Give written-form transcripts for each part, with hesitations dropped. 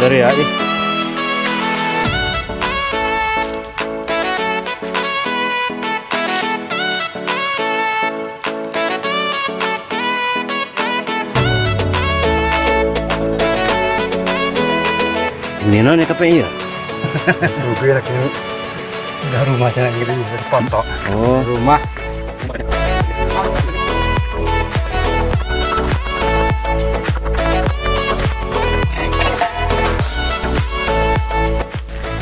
dari ya. Ini nona kapan ya? Gue lagi udah rumahnya gitu foto. Oh, Rumah.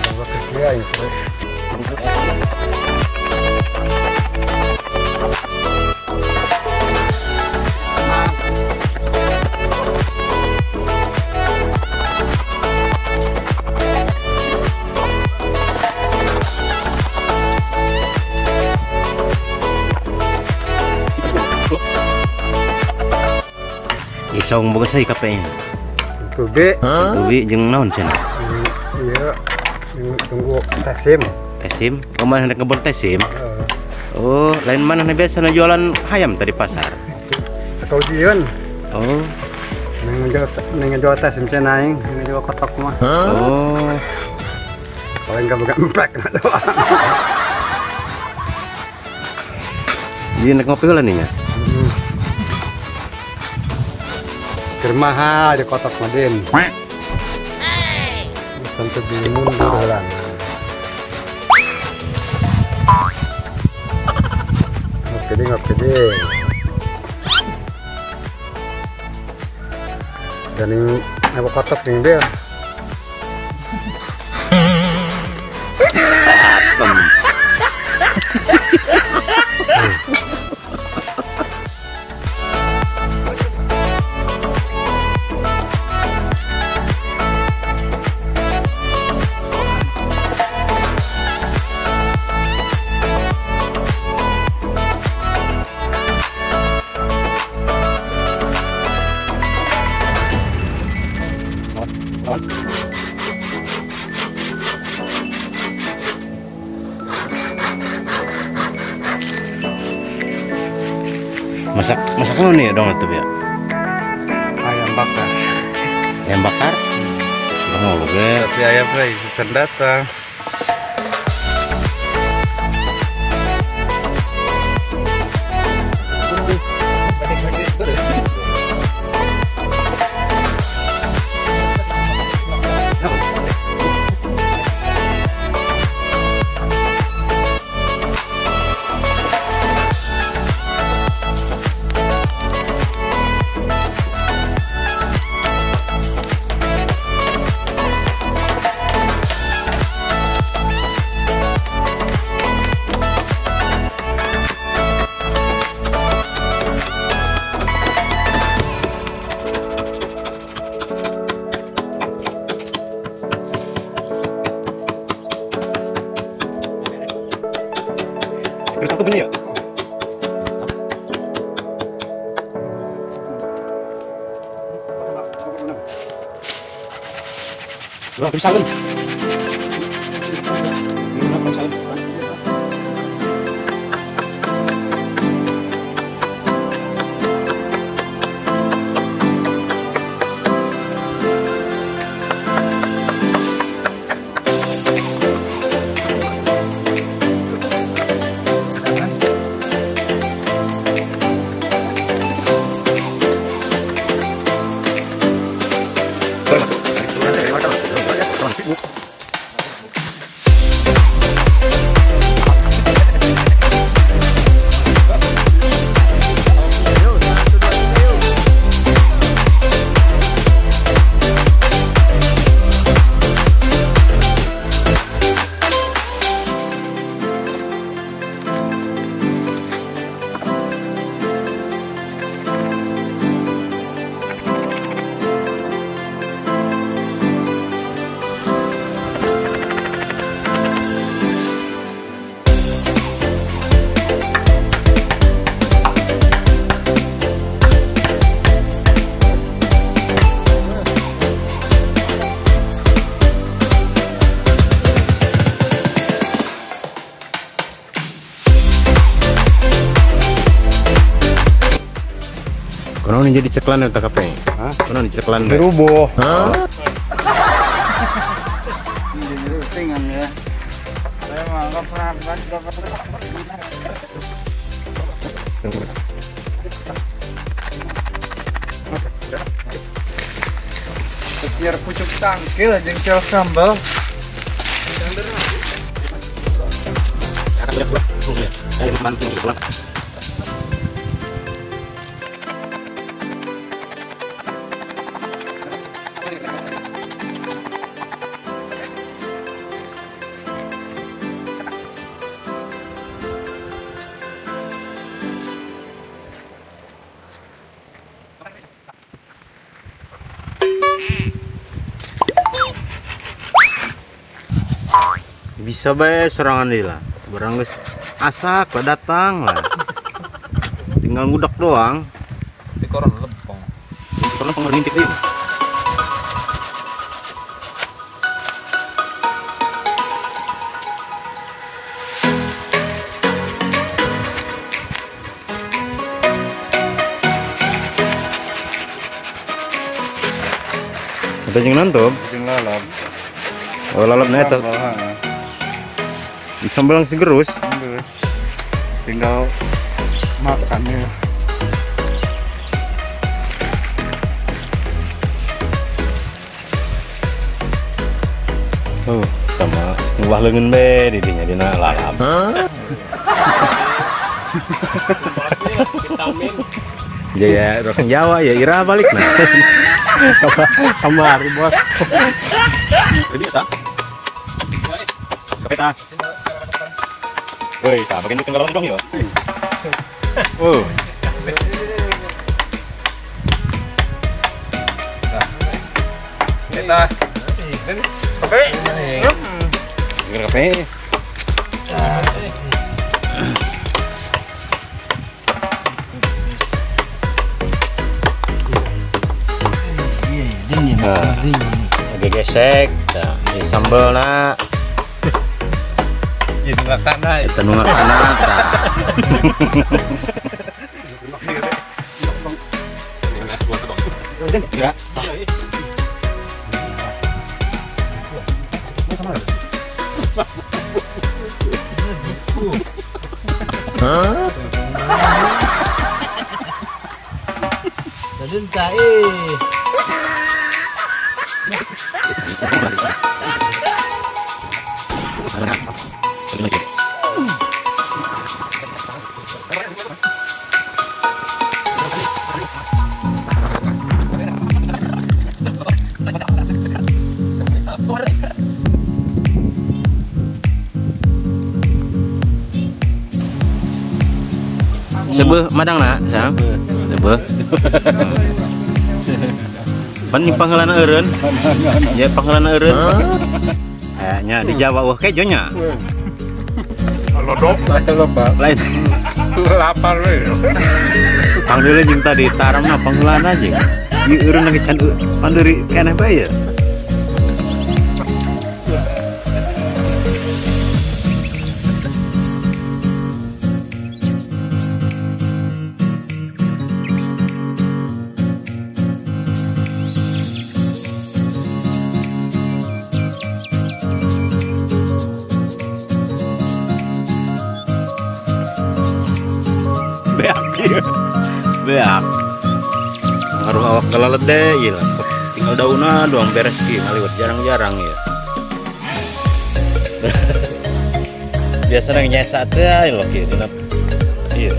Coba ke dia ya. isong bagus saya kapan ya? Tubi jeung naon cenah? Iya, tunggu tesim. Tesim? Oh, mana hendak ngebor tesim? Oh, lain mana biasa jualan ayam tadi pasar? Atau jian. Oh, ngejual tesim cenah aing, ngejual kotok mah. oh, Paling gak buka empek doang. jadi hendak ngopi lah nih ya? Mahal di kotak Madin. Sampai bingung doang. Ngopi deh. Dan ini apa kotak nih Bel? Masak apa nih dong itu ya? Ayam bakar. Ayam bakar? Oh, oke. Tapi ayam guys, datang. Terus satu bunyi ya? Dua pisang. Kono jadi ceklan ya tak apa? Kono jadi ceklan. Serubo. Ini ringan ya. Saya mah nggak pernah biar pucuk tangkil jengkel sambal. Bisa bae serangan deui lah. Barang geus asak datang lah. Tinggal ngudak doang. Tapi koron lempong. Koron ngintip ieu. Kita jeung nantub, Jeung lalap. oh lalap na eta. Sambal si gerus. Tinggal makan ya. Sama ngubah leungeun be di dinya dina lalap. Jaya orang Jawa ya ira balik nah. Kamari bos. Jadi tak? Kapeta. Woi, tak makin tenggelam dong ya. Oh. Kita. Oke. Gerak kafe. Agak gesek, nah, ini sambal nak. Ini nggak tanah. Kita nunggu kanan. Dadun kae. Sebeuh madang na, sang. Sebeuh. Pan ni pangheulana eureun. Ya pangheulana eureun. Nya di Jawa wah kejo nya. Lodok, Lain. lapar we. Pangdeuleuh jeung tadi taramna pangheulana jeung. Ieu eureun lagi can pandeuri keneh bae ya. Beak ngaruh awak kalalet deh iya lah. Tinggal daunnya doang beres ki ngaliwat jarang-jarang ya. Biasanya nyesat ya loh ki dina iya.